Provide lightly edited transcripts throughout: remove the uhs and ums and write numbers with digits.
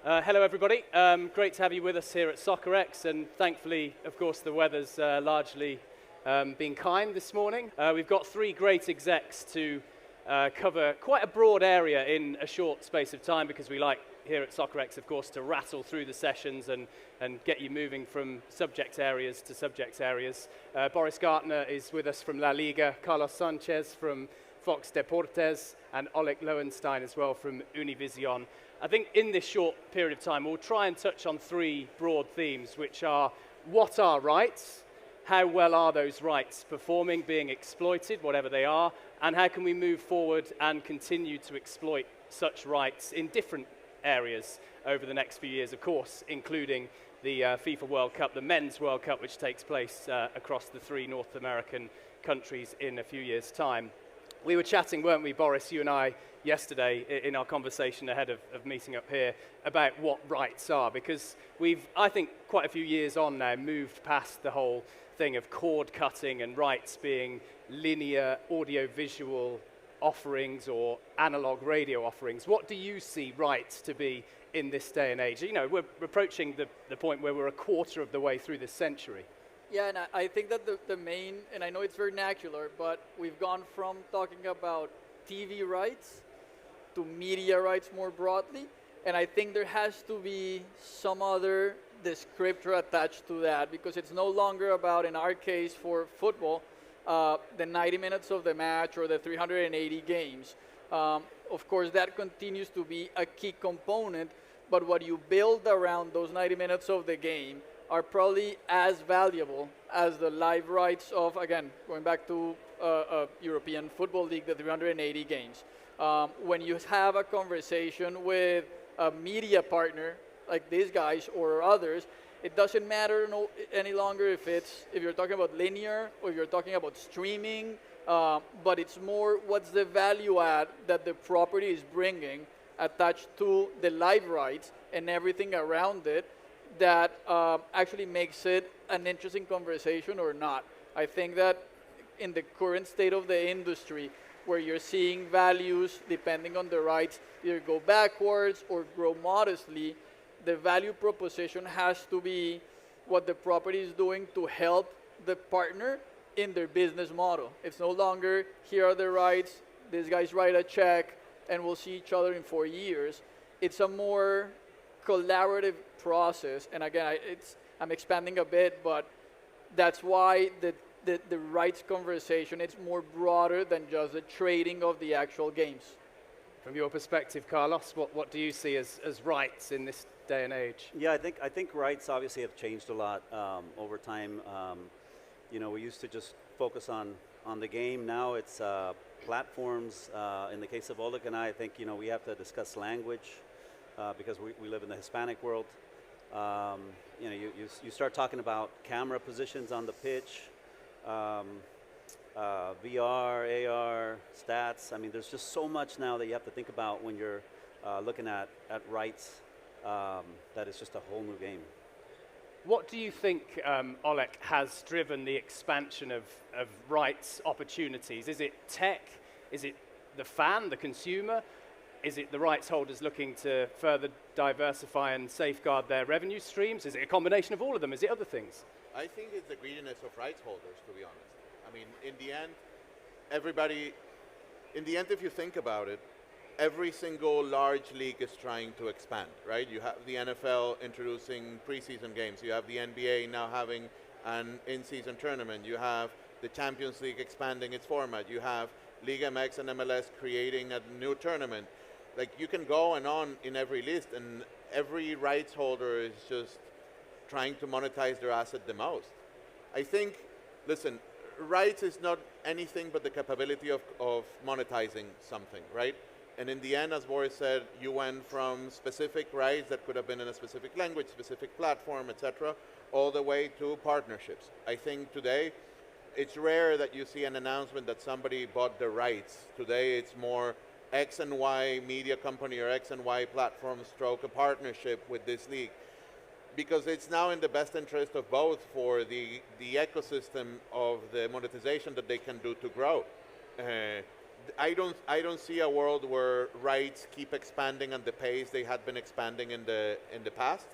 Hello, everybody. Great to have you with us here at Soccerex, and thankfully, of course, the weather's largely been kind this morning. We've got three great execs to cover quite a broad area in a short space of time, because we like here at Soccerex, of course, to rattle through the sessions and get you moving from subject areas to subject areas. Boris Gartner is with us from La Liga, Carlos Sanchez from Fox Deportes, and Oleg Lowenstein as well from Univision. I think in this short period of time, we'll try and touch on three broad themes, which are: what are rights? How well are those rights performing, being exploited, whatever they are? And how can we move forward and continue to exploit such rights in different areas over the next few years, of course, including the FIFA World Cup, the Men's World Cup, which takes place across the three North American countries in a few years' time. We were chatting, weren't we, Boris, you and I, yesterday in our conversation ahead of meeting up here about what rights are, because we've, I think, quite a few years on now, moved past the whole thing of cord cutting and rights being linear audio-visual offerings or analog radio offerings. What do you see rights to be in this day and age? You know, we're approaching the point where we're a quarter of the way through this century. Yeah, and I think that the main, and I know it's vernacular, but we've gone from talking about TV rights to media rights more broadly, and I think there has to be some other descriptor attached to that, because it's no longer about, in our case for football, the 90 minutes of the match or the 380 games. Of course, that continues to be a key component, but what you build around those 90 minutes of the game are probably as valuable as the live rights of, again, going back to European Football League, the 380 games. When you have a conversation with a media partner like these guys or others, it doesn't matter any longer if you're talking about linear or if you're talking about streaming, but it's more what's the value add that the property is bringing attached to the live rights and everything around it that actually makes it an interesting conversation or not. I think that in the current state of the industry, where you're seeing values, depending on the rights, either go backwards or grow modestly, the value proposition has to be what the property is doing to help the partner in their business model. It's no longer, here are the rights, these guys write a check, and we'll see each other in 4 years. It's a more collaborative process, and again, I'm expanding a bit, but that's why the rights conversation, it's more broader than just the trading of the actual games. From your perspective, Carlos, what do you see as rights in this day and age? Yeah, I think rights obviously have changed a lot over time. You know, we used to just focus on the game. Now it's platforms. In the case of Oleg and I think, you know, we have to discuss language because we live in the Hispanic world. You know, you start talking about camera positions on the pitch, VR, AR, stats. I mean, there's just so much now that you have to think about when you're looking at rights that is just a whole new game. What do you think, Oleg, has driven the expansion of rights opportunities? Is it tech? Is it the fan, the consumer? Is it the rights holders looking to further diversify and safeguard their revenue streams? Is it a combination of all of them? Is it other things? I think it's the greediness of rights holders, to be honest. I mean, in the end, if you think about it, every single large league is trying to expand, right? You have the NFL introducing preseason games. You have the NBA now having an in-season tournament. You have the Champions League expanding its format. You have Liga MX and MLS creating a new tournament. Like, you can go and on in every list, and every rights holder is just trying to monetize their asset the most. I think, listen, rights is not anything but the capability of monetizing something, right? And in the end, as Boris said, you went from specific rights that could have been in a specific language, specific platform, etc., all the way to partnerships. I think today, it's rare that you see an announcement that somebody bought the rights. Today, it's more X and Y media company or X and Y platform stroke a partnership with this league, because it's now in the best interest of both for the ecosystem of the monetization that they can do to grow. I don't see a world where rights keep expanding at the pace they had been expanding in the past.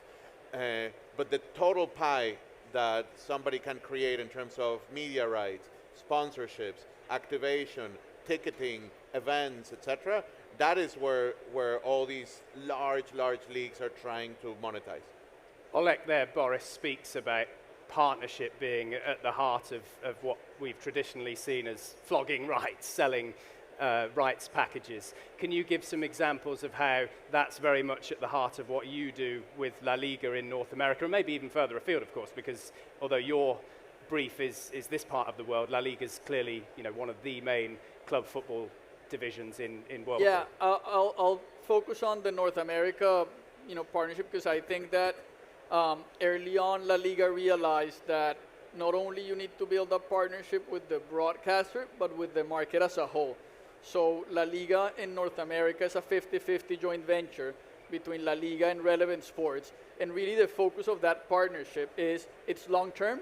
But the total pie that somebody can create in terms of media rights, sponsorships, activation, ticketing, events, etc., that is where all these large leagues are trying to monetize. Oleg there, Boris, speaks about partnership being at the heart of what we've traditionally seen as flogging rights, selling rights packages. Can you give some examples of how that's very much at the heart of what you do with La Liga in North America, and maybe even further afield, of course, because although your brief is this part of the world, La Liga is clearly one of the main club football divisions in world Yeah, football. I'll focus on the North America, partnership, because I think that early on La Liga realized that not only you need to build a partnership with the broadcaster, but with the market as a whole. So La Liga in North America is a 50-50 joint venture between La Liga and Relevant Sports. And really the focus of that partnership is it's long-term,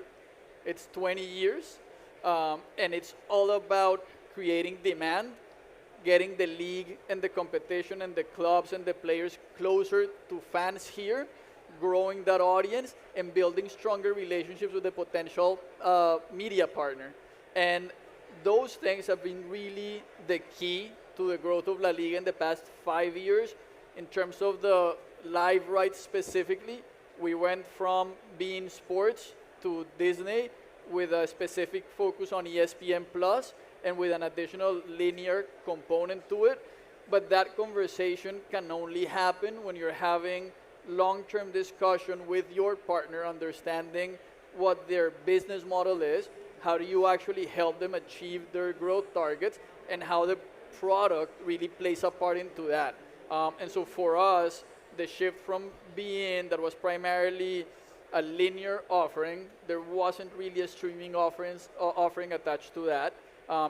it's 20 years, and it's all about creating demand, getting the league and the competition and the clubs and the players closer to fans here, growing that audience, and building stronger relationships with the potential media partner. And those things have been really the key to the growth of La Liga in the past 5 years. In terms of the live rights specifically, we went from being sports to Disney with a specific focus on ESPN Plus and with an additional linear component to it. But that conversation can only happen when you're having long-term discussion with your partner, understanding what their business model is, how do you actually help them achieve their growth targets, and how the product really plays a part into that. And so for us, the shift from being that was primarily a linear offering, there wasn't really a streaming offering attached to that,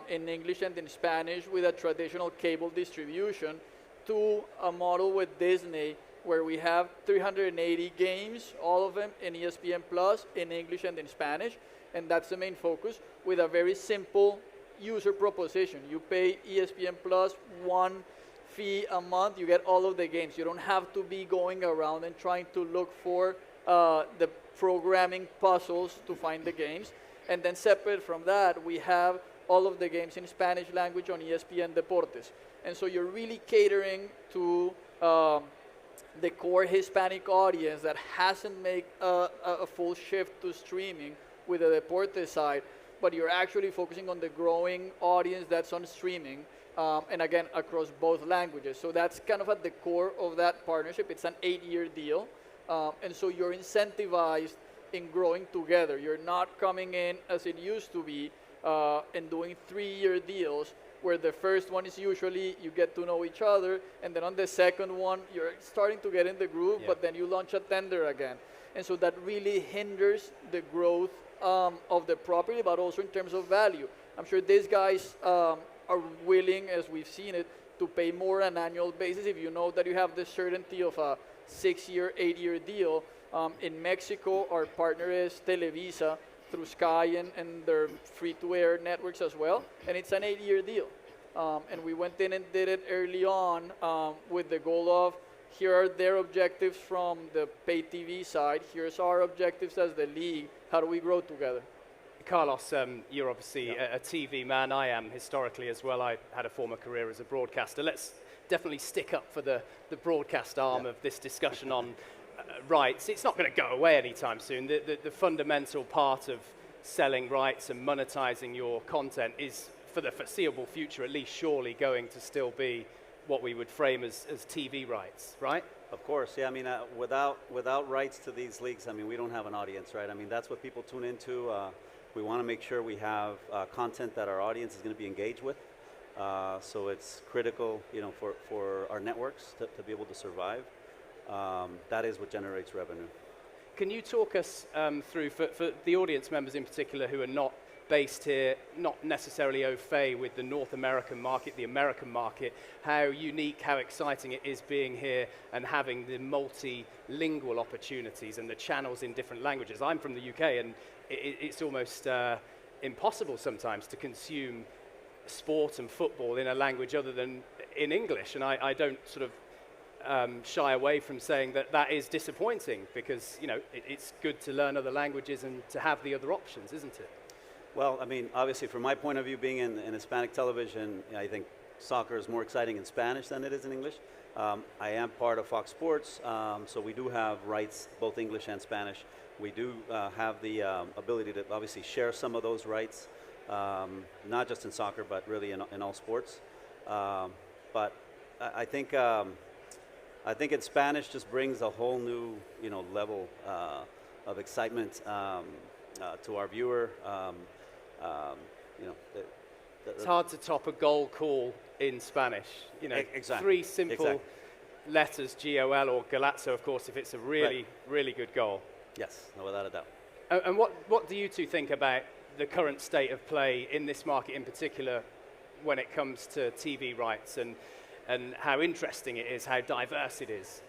in English and in Spanish with a traditional cable distribution, to a model with Disney where we have 380 games, all of them in ESPN Plus, in English and in Spanish, and that's the main focus, with a very simple user proposition. You pay ESPN Plus one fee a month, you get all of the games. You don't have to be going around and trying to look for the programming puzzles to find the games. And then separate from that, we have all of the games in Spanish language on ESPN Deportes. And so you're really catering to the core Hispanic audience that hasn't made a full shift to streaming with the Deportes side, but you're actually focusing on the growing audience that's on streaming, and again, across both languages. So that's kind of at the core of that partnership. It's an 8-year deal, and so you're incentivized in growing together. You're not coming in as it used to be and doing 3-year deals, where the first one is usually you get to know each other, and then on the second one, you're starting to get in the groove, but then you launch a tender again. And so that really hinders the growth of the property, but also in terms of value. I'm sure these guys are willing, as we've seen it, to pay more on an annual basis if you know that you have the certainty of a 6-year, 8-year deal. In Mexico, our partner is Televisa through Sky and their free-to-air networks as well, and it's an 8-year deal. And we went in and did it early on with the goal of, here are their objectives from the pay TV side, here's our objectives as the league, how do we grow together? Carlos, you're obviously a TV man. I am historically as well. I had a former career as a broadcaster. Let's definitely stick up for the broadcast arm of this discussion on rights. It's not going to go away anytime soon. The fundamental part of selling rights and monetizing your content is, for the foreseeable future at least, surely going to still be what we would frame as TV rights, right? Of course, yeah. I mean, without rights to these leagues, I mean, we don't have an audience, right? I mean, that's what people tune into. We want to make sure we have content that our audience is going to be engaged with. So it's critical, for our networks to be able to survive. That is what generates revenue. Can you talk us through, for the audience members in particular who are not based here, not necessarily au fait with the North American market, the American market, how unique, how exciting it is being here and having the multilingual opportunities and the channels in different languages? I'm from the UK, and it's almost impossible sometimes to consume sport and football in a language other than in English. And I don't sort of shy away from saying that that is disappointing, because it's good to learn other languages and to have the other options, isn't it? Well, I mean, obviously, from my point of view, being in Hispanic television, I think soccer is more exciting in Spanish than it is in English. I am part of Fox Sports, so we do have rights, both English and Spanish. We do have the ability to obviously share some of those rights, not just in soccer, but really in all sports. But I think in Spanish just brings a whole new level of excitement to our viewer. It's hard to top a goal call in Spanish. Exactly. 3 simple letters, G-O-L or Galazzo, of course, if it's a really, really good goal. Yes, no, without a doubt. And what do you two think about the current state of play in this market in particular when it comes to TV rights and how interesting it is, how diverse it is?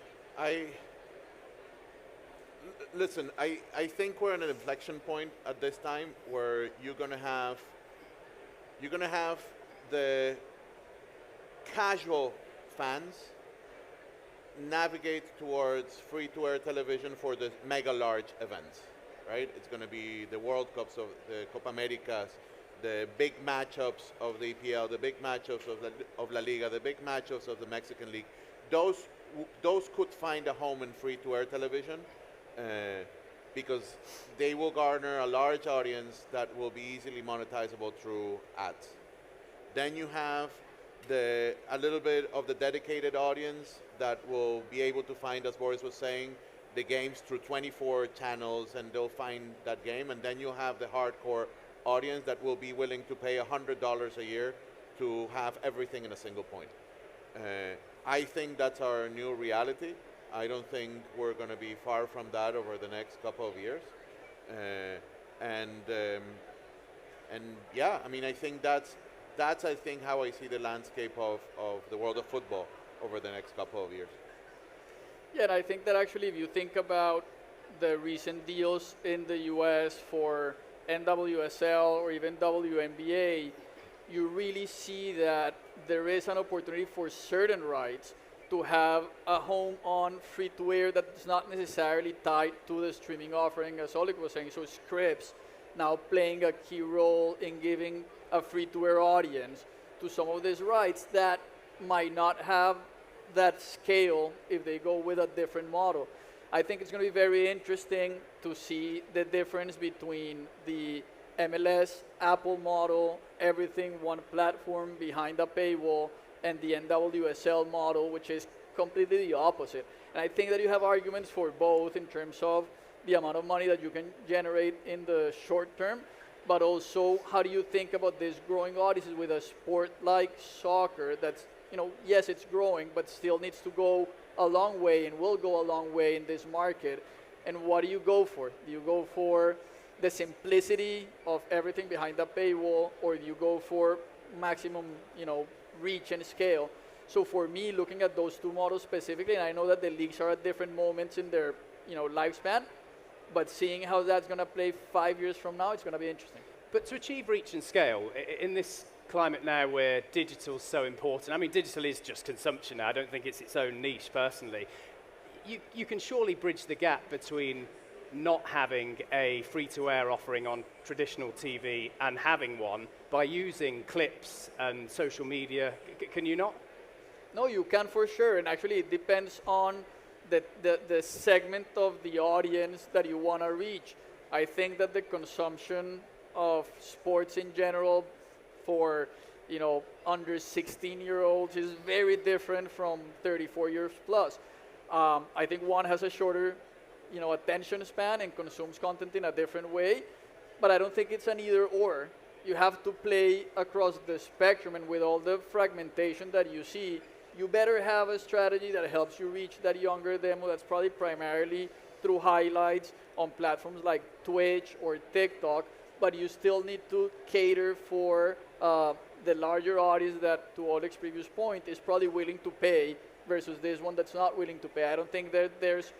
Listen, I think we're at an inflection point at this time where you're gonna have the casual fans navigate towards free-to-air television for the mega large events, right? It's going to be the World Cups, of the Copa Americas, the big matchups of the EPL, the big matchups of La Liga, the big matchups of the Mexican League. Those could find a home in free-to-air television because they will garner a large audience that will be easily monetizable through ads. Then you have a little bit of the dedicated audience that will be able to find, as Boris was saying, the games through 24 channels, and they'll find that game. And then you'll have the hardcore audience that will be willing to pay $100 a year to have everything in a single point. I think that's our new reality. I don't think we're going to be far from that over the next couple of years. And yeah, I mean, I think that's I think how I see the landscape of the world of football over the next couple of years. Yeah, and I think that actually if you think about the recent deals in the US for NWSL or even WNBA, you really see that there is an opportunity for certain rights to have a home on free-to-air that's not necessarily tied to the streaming offering, as Oleg was saying. So Scripps now playing a key role in giving a free-to-air audience to some of these rights that might not have that scale if they go with a different model. I think it's going to be very interesting to see the difference between the MLS, Apple model, everything one platform behind a paywall, and the NWSL model, which is completely the opposite. And I think that you have arguments for both in terms of the amount of money that you can generate in the short term, but also how do you think about this growing audiences with a sport like soccer that's, yes, it's growing, but still needs to go a long way and will go a long way in this market. And what do you go for? Do you go for the simplicity of everything behind the paywall, or do you go for maximum, reach and scale? So for me, looking at those two models specifically, and I know that the leagues are at different moments in their, lifespan, but seeing how that's going to play 5 years from now, it's going to be interesting. But to achieve reach and scale, in this climate now where digital's so important, I mean, digital is just consumption now. I don't think it's its own niche, personally. You can surely bridge the gap between not having a free-to-air offering on traditional TV and having one by using clips and social media. Can you not? No, you can for sure. And actually, it depends on the segment of the audience that you want to reach. I think that the consumption of sports in general for under 16-year-olds is very different from 34 years plus. I think one has a shorter attention span and consumes content in a different way, but I don't think it's an either or. You have to play across the spectrum, and with all the fragmentation that you see, you better have a strategy that helps you reach that younger demo that's probably primarily through highlights on platforms like Twitch or TikTok, but you still need to cater for the larger audience that, to Oleg's previous point, is probably willing to pay versus this one that's not willing to pay. I don't think that there's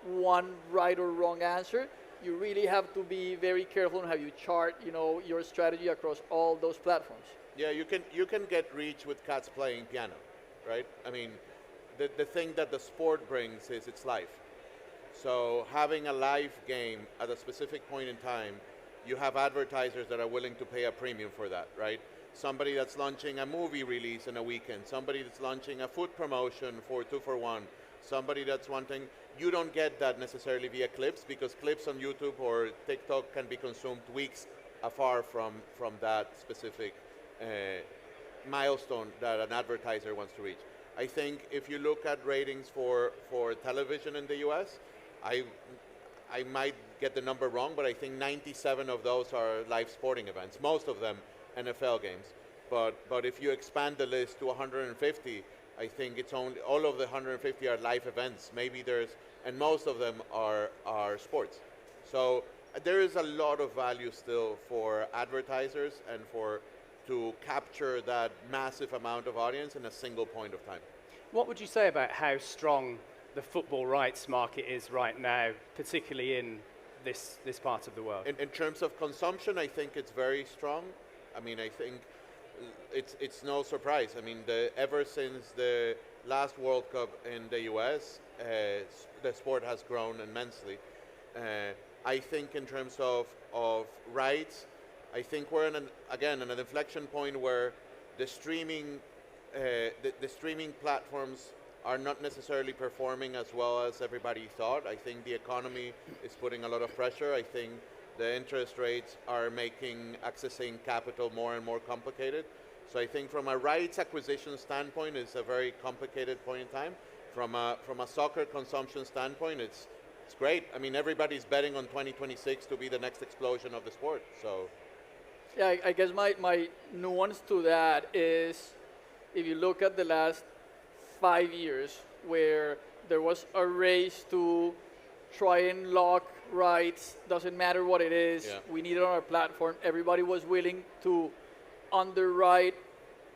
one right or wrong answer. You really have to be very careful on how you chart, your strategy across all those platforms. Yeah, you can get reach with cats playing piano, right? I mean, the thing that the sport brings is its life. So having a live game at a specific point in time, you have advertisers that are willing to pay a premium for that, right? Somebody that's launching a movie release in a weekend, somebody that's launching a food promotion for 2 for 1, somebody that's wanting, you don't get that necessarily via clips, because clips on YouTube or TikTok can be consumed weeks afar from that specific uh, milestone that an advertiser wants to reach. I think if you look at ratings for television in the US, I, I might get the number wrong, but I think 97 of those are live sporting events, most of them NFL games. But if you expand the list to 150, I think it's only, all of the 150 are live events. Maybe and most of them are sports. So there is a lot of value still for advertisers and to capture that massive amount of audience in a single point of time. What would you say about how strong the football rights market is right now, particularly in this part of the world? In terms of consumption, I think it's very strong. I mean, I think it's no surprise. I mean, ever since the last World Cup in the US, the sport has grown immensely. I think in terms of rights, I think we're in an inflection point where the streaming platforms are not necessarily performing as well as everybody thought. I think the economy is putting a lot of pressure. I think the interest rates are making accessing capital more and more complicated. So I think from a rights acquisition standpoint, it's a very complicated point in time. From a soccer consumption standpoint, it's great. I mean, everybody's betting on 2026 to be the next explosion of the sport. So, Yeah, I guess my nuance to that is, if you look at the last 5 years, where there was a race to try and lock rights, doesn't matter what it is, Yeah. we need it on our platform. Everybody was willing to underwrite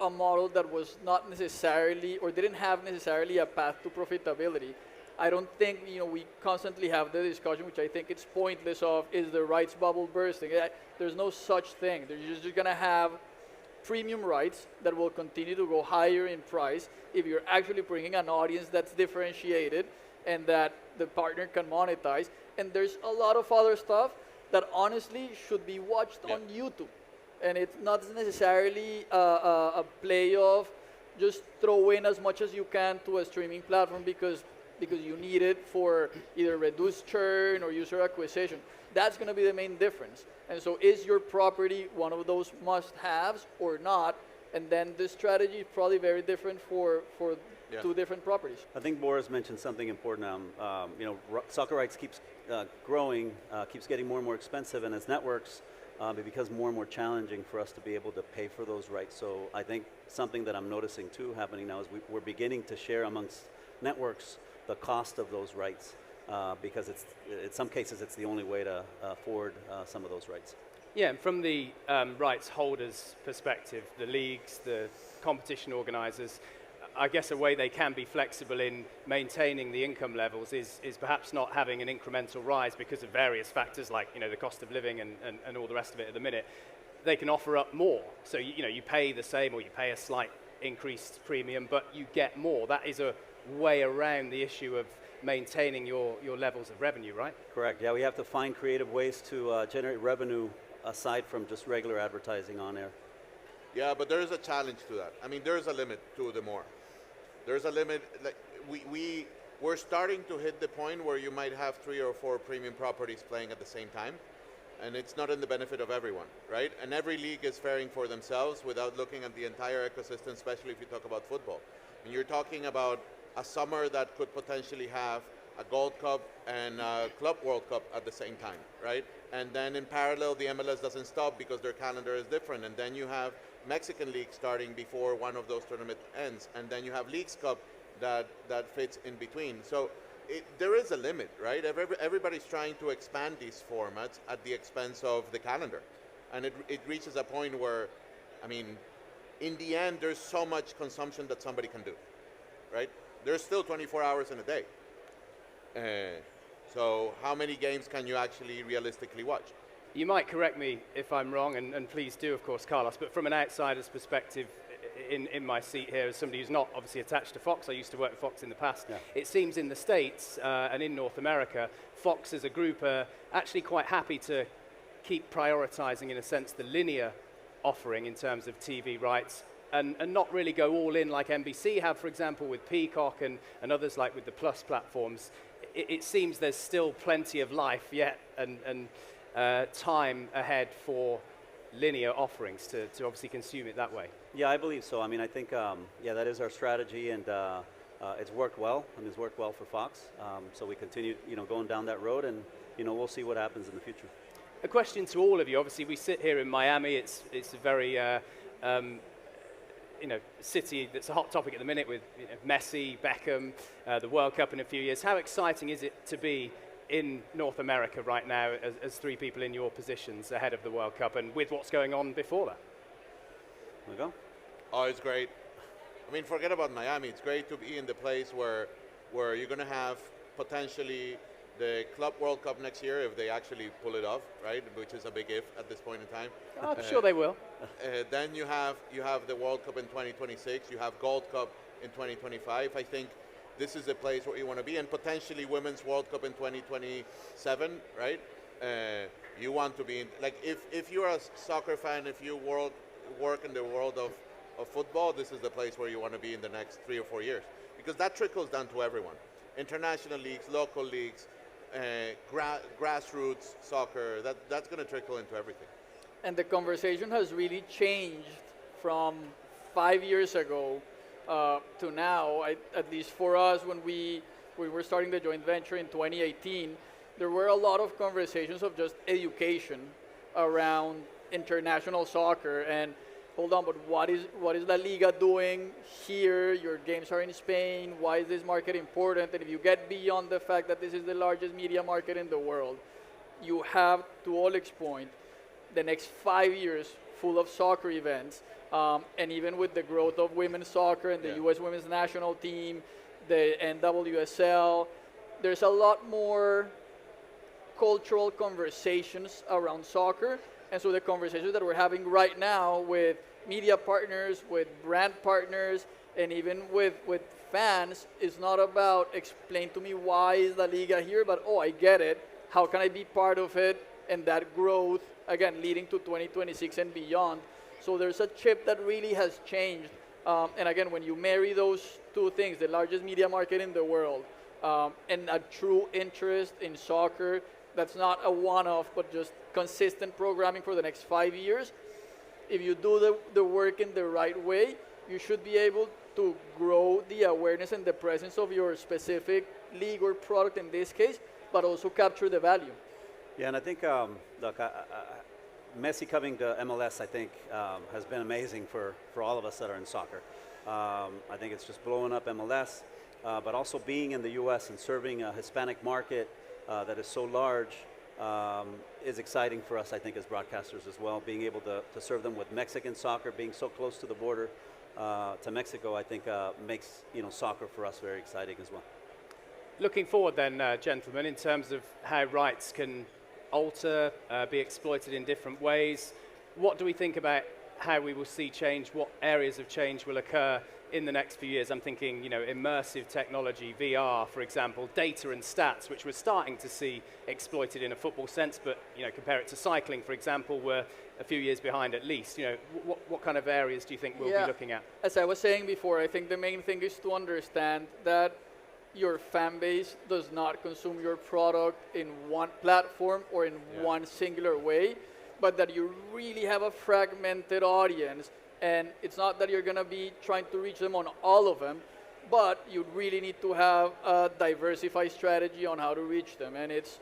a model that was not necessarily, or didn't have necessarily, a path to profitability. I don't think, we constantly have the discussion, which I think it's pointless, of is the rights bubble bursting. There's no such thing. You're just going to have premium rights that will continue to go higher in price if you're actually bringing an audience that's differentiated and that the partner can monetize. And there's a lot of other stuff that honestly should be watched on YouTube. And it's not necessarily a play of just throw in as much as you can to a streaming platform because you need it for either reduced churn or user acquisition. That's going to be the main difference. And so is your property one of those must-haves or not? And then the strategy is probably very different for two different properties. I think Boris mentioned something important. Soccerex keeps growing, keeps getting more and more expensive, and as networks, it becomes more and more challenging for us to be able to pay for those rights. So I think something that I'm noticing too happening now is we're beginning to share amongst networks the cost of those rights, because in some cases it's the only way to afford some of those rights. Yeah, and from the rights holders' perspective, the leagues, the competition organisers, I guess a way they can be flexible in maintaining the income levels is perhaps not having an incremental rise because of various factors like the cost of living and all the rest of it at the minute. They can offer up more. So you pay the same or you pay a slight increased premium, but you get more. That is a way around the issue of maintaining your levels of revenue, right? Correct. Yeah, we have to find creative ways to generate revenue aside from just regular advertising on air. yeah, but there is a challenge to that. I mean, there is a limit to the more. There's a limit. Like we're starting to hit the point where you might have 3 or 4 premium properties playing at the same time, and it's not in the benefit of everyone, right? And every league is faring for themselves without looking at the entire ecosystem, especially if you talk about football. And you're talking about a summer that could potentially have a Gold Cup and a Club World Cup at the same time, right? And then in parallel, the MLS doesn't stop because their calendar is different. And then you have Mexican League starting before one of those tournaments ends. And then you have Leagues Cup that fits in between. So there is a limit, right? Everybody's trying to expand these formats at the expense of the calendar. And it reaches a point where, I mean, in the end, there's so much consumption that somebody can do, right? There's still 24 hours in a day. So how many games can you actually realistically watch? You might correct me if I'm wrong, and please do, of course, Carlos, but from an outsider's perspective, in my seat here as somebody who's not obviously attached to Fox, I used to work with Fox in the past, it seems in the States and in North America, Fox as a group are actually quite happy to keep prioritizing, in a sense, the linear offering in terms of TV rights and not really go all in like NBC have, for example, with Peacock and others like with the Plus platforms. It seems there's still plenty of life yet and time ahead for linear offerings to obviously consume it that way. Yeah, I believe so. I mean, I think, that is our strategy, and it's worked well, and it's worked well for Fox. So we continue, going down that road, and, we'll see what happens in the future. A question to all of you. Obviously, we sit here in Miami. It's a very city that's a hot topic at the minute with Messi, Beckham, the World Cup in a few years. How exciting is it to be in North America right now as three people in your positions ahead of the World Cup and with what's going on before that? There we go. Oh, it's great. I mean, forget about Miami. It's great to be in the place where you're going to have potentially the Club World Cup next year if they actually pull it off, right? Which is a big if at this point in time. I'm sure they will. Then you have the World Cup in 2026. You have Gold Cup in 2025. I think this is the place where you want to be, and potentially Women's World Cup in 2027, right? You want to be in, like, if you're a soccer fan, if you work in the world of football, this is the place where you want to be in the next 3 or 4 years, because that trickles down to everyone. International leagues, local leagues, grassroots soccer, that's going to trickle into everything. And the conversation has really changed from 5 years ago to now. At least for us, when we were starting the joint venture in 2018, there were a lot of conversations of just education around international soccer and hold on, but what is La Liga doing here? Your games are in Spain. Why is this market important? And if you get beyond the fact that this is the largest media market in the world, you have, to Oleg's point, the next 5 years full of soccer events. And even with the growth of women's soccer and the U.S. women's national team, the NWSL, there's a lot more cultural conversations around soccer. And so the conversations that we're having right now with media partners, with brand partners, and even with fans is not about explain to me why is La Liga here, but I get it. How can I be part of it? And that growth, again, leading to 2026 and beyond. So there's a chip that really has changed. And again, when you marry those two things, the largest media market in the world, and a true interest in soccer, that's not a one-off, but just consistent programming for the next 5 years. If you do the work in the right way, you should be able to grow the awareness and the presence of your specific league or product in this case, but also capture the value. Yeah, and I think, look, Messi coming to MLS, I think, has been amazing for all of us that are in soccer. I think it's just blowing up MLS, but also being in the U.S. and serving a Hispanic market that is so large is exciting for us, I think, as broadcasters as well. Being able to serve them with Mexican soccer, being so close to the border to Mexico, I think makes soccer for us very exciting as well. Looking forward then, gentlemen, in terms of how rights can alter, be exploited in different ways, what do we think about how we will see change, what areas of change will occur in the next few years? I'm thinking, immersive technology, VR, for example, data and stats, which we're starting to see exploited in a football sense, but, compare it to cycling, for example, we're a few years behind at least. What kind of areas do you think we'll be looking at? As I was saying before, I think the main thing is to understand that your fan base does not consume your product in one platform or in one singular way, but that you really have a fragmented audience. And it's not that you're going to be trying to reach them on all of them, but you really need to have a diversified strategy on how to reach them. And it's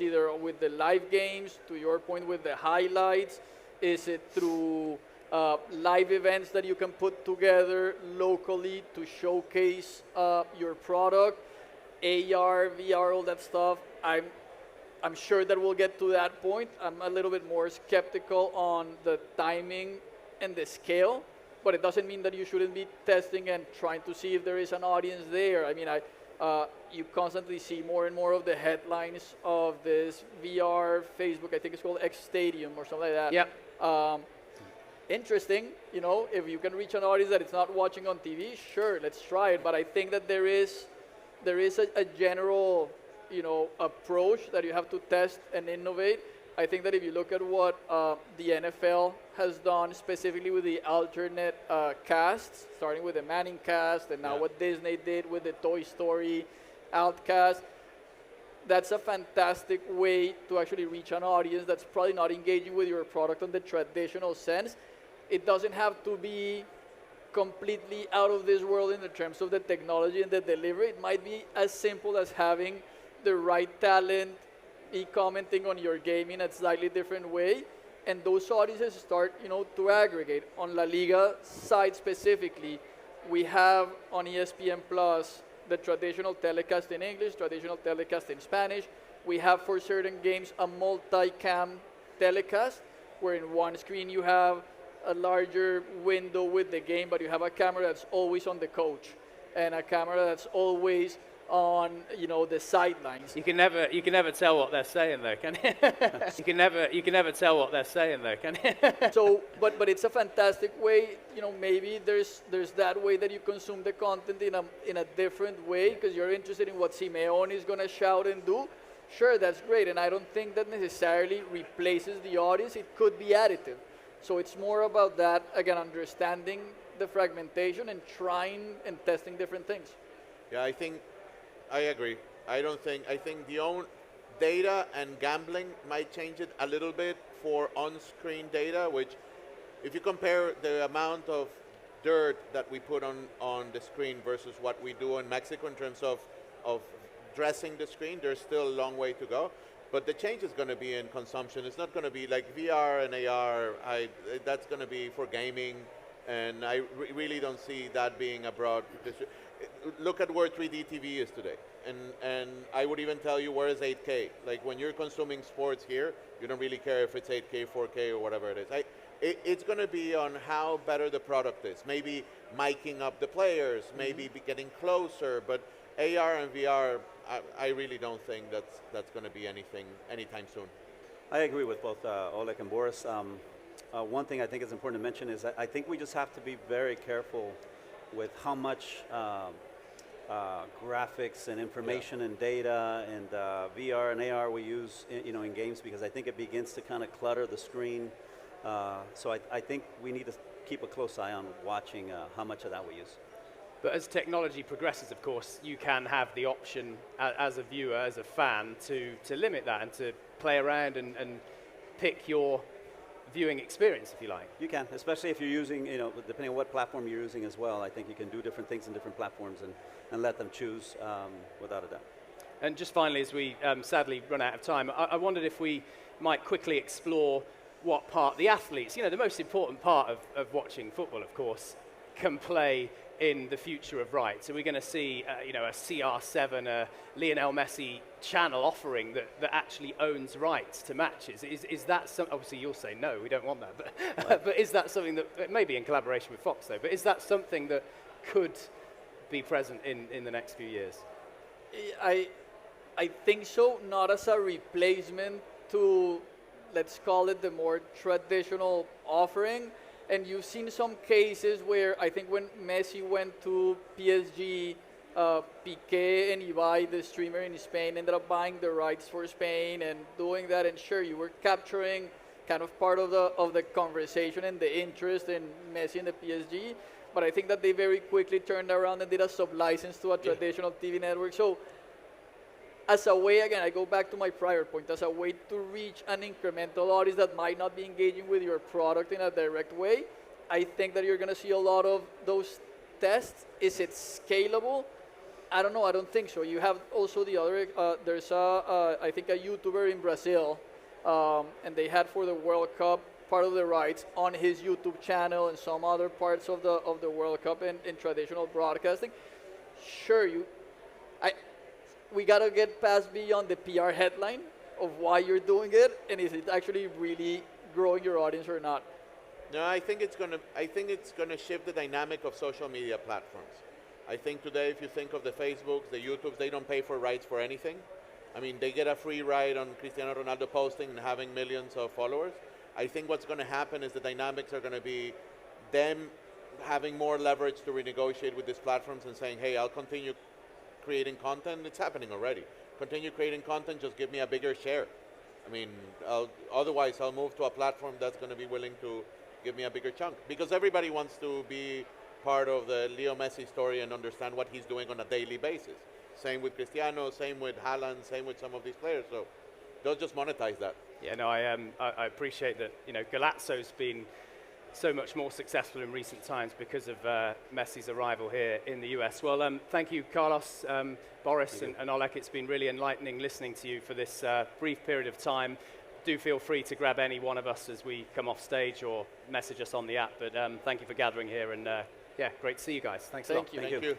either with the live games, to your point, with the highlights. Is it through live events that you can put together locally to showcase your product, AR, VR, all that stuff? I'm sure that we'll get to that point. I'm a little bit more skeptical on the timing and the scale, but it doesn't mean that you shouldn't be testing and trying to see if there is an audience there. I mean, You constantly see more and more of the headlines of this VR, Facebook, I think it's called X Stadium or something like that. Yep. Interesting, if you can reach an audience that it's not watching on TV, sure, let's try it. But I think that there is a general, approach that you have to test and innovate. I think that if you look at what the NFL has done specifically with the alternate casts, starting with the Manning cast and now what Disney did with the Toy Story Outcast, that's a fantastic way to actually reach an audience that's probably not engaging with your product in the traditional sense. It doesn't have to be completely out of this world in the terms of the technology and the delivery. It might be as simple as having the right talent commenting on your game in a slightly different way, and those audiences start, to aggregate. On La Liga side specifically, we have on ESPN Plus the traditional telecast in English, traditional telecast in Spanish. We have for certain games a multi-cam telecast, where in one screen you have a larger window with the game, but you have a camera that's always on the coach and a camera that's always on the sidelines. You can never tell what they're saying though, can you? you can never tell what they're saying though, can you? So, but it's a fantastic way. Maybe there's that way that you consume the content in a different way because you're interested in what Simeone is going to shout and do. Sure, that's great, and I don't think that necessarily replaces the audience. It could be additive. So it's more about that, again, understanding the fragmentation and trying and testing different things. Yeah, I agree. I think the own data and gambling might change it a little bit for on-screen data, which if you compare the amount of dirt that we put on the screen versus what we do in Mexico in terms of dressing the screen, there's still a long way to go. But the change is going to be in consumption. It's not going to be like VR and AR. That's going to be for gaming, and I really don't see that being a broad. Look at where 3D TV is today, and I would even tell you where is 8K. Like when you're consuming sports here, you don't really care if it's 8K, 4K, or whatever it is. It's going to be on how better the product is. Maybe miking up the players, maybe getting closer, but AR and VR, I really don't think that's going to be anything anytime soon. I agree with both Oleg and Boris. One thing I think is important to mention is that I think we just have to be very careful with how much graphics and information and data and VR and AR we use in games, because I think it begins to kind of clutter the screen. So I think we need to keep a close eye on watching how much of that we use. But as technology progresses, of course, you can have the option as a viewer, as a fan, to limit that and to play around and pick your viewing experience, if you like. You can, especially if you're using, depending on what platform you're using as well. I think you can do different things in different platforms and let them choose without a doubt. And just finally, as we sadly run out of time, I wondered if we might quickly explore what part the athletes, the most important part of watching football, of course, can play in the future of rights. So we're going to see, a CR7, a Lionel Messi channel offering that actually owns rights to matches. Is that something? Obviously, you'll say no, we don't want that. But but is that something that maybe in collaboration with Fox though? But is that something that could be present in the next few years? I think so. Not as a replacement to, let's call it, the more traditional offering. And you've seen some cases where I think when Messi went to PSG, Piqué and Ibai, the streamer in Spain, ended up buying the rights for Spain and doing that. And sure, you were capturing kind of part of the conversation and the interest in Messi and the PSG. But I think that they very quickly turned around and did a sub-license to a traditional TV network. So as a way, again, I go back to my prior point, as a way to reach an incremental audience that might not be engaging with your product in a direct way, I think that you're going to see a lot of those tests. Is it scalable? I don't know. I don't think so. You have also the other, there's I think a YouTuber in Brazil, and they had for the World Cup part of the rights on his YouTube channel and some other parts of the World Cup in traditional broadcasting. Sure, we got to get past beyond the PR headline of why you're doing it, and is it actually really growing your audience or not? No, I think it's gonna shift the dynamic of social media platforms. I think today, if you think of the Facebooks, the YouTubes, they don't pay for rights for anything. I mean, they get a free ride on Cristiano Ronaldo posting and having millions of followers. I think what's going to happen is the dynamics are going to be them having more leverage to renegotiate with these platforms and saying, hey, I'll continue creating content. It's happening already. Continue creating content, just give me a bigger share. I mean, otherwise I'll move to a platform that's going to be willing to give me a bigger chunk. Because everybody wants to be part of the Leo Messi story and understand what he's doing on a daily basis. Same with Cristiano, same with Haaland, same with some of these players. So they'll just monetize that. Yeah, no, I appreciate that. You know, Galazzo's been so much more successful in recent times because of Messi's arrival here in the US. Well, thank you, Carlos, Boris, and Oleg. It's been really enlightening listening to you for this brief period of time. Do feel free to grab any one of us as we come off stage or message us on the app. But thank you for gathering here, and yeah, great to see you guys. Thanks a lot. Thank you. Thank you.